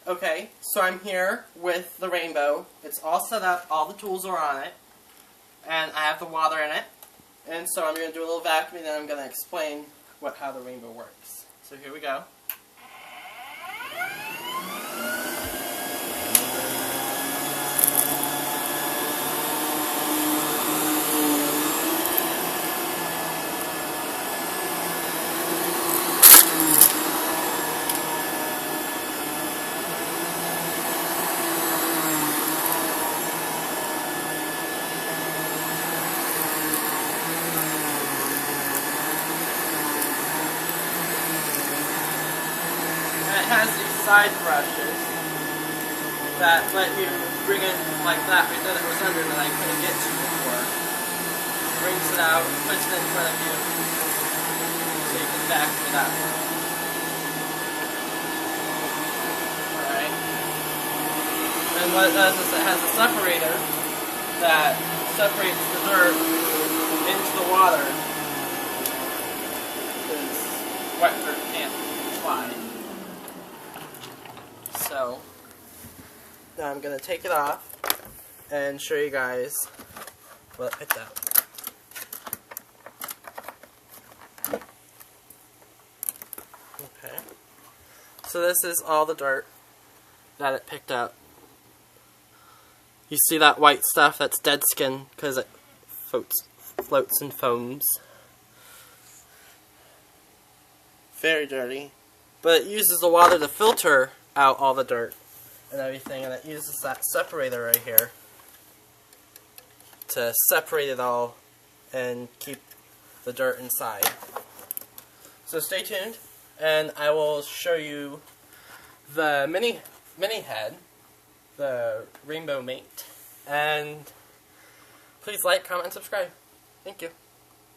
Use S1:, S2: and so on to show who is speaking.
S1: Okay, so I'm here with the rainbow. It's all set up, all the tools are on it, and I have the water in it. And so I'm going to do a little vacuum, and then I'm going to explain how the rainbow works. So here we go. It has these side brushes that let you bring it like that, right there that was under that I couldn't get to before. Brings it out, puts it in front of you, so you can vacuum it out. Alright. And what it does is it has a separator that separates the dirt into the water, because wet dirt can't fly. So, now I'm going to take it off and show you guys what it picked out. Okay. So this is all the dirt that it picked up. You see that white stuff? That's dead skin because it floats and foams. Very dirty. But it uses the water to filter out all the dirt and everything, and it uses that separator right here to separate it all and keep the dirt inside. So stay tuned, and I will show you the mini head, the rainbow mate, and please like, comment, and subscribe. Thank you.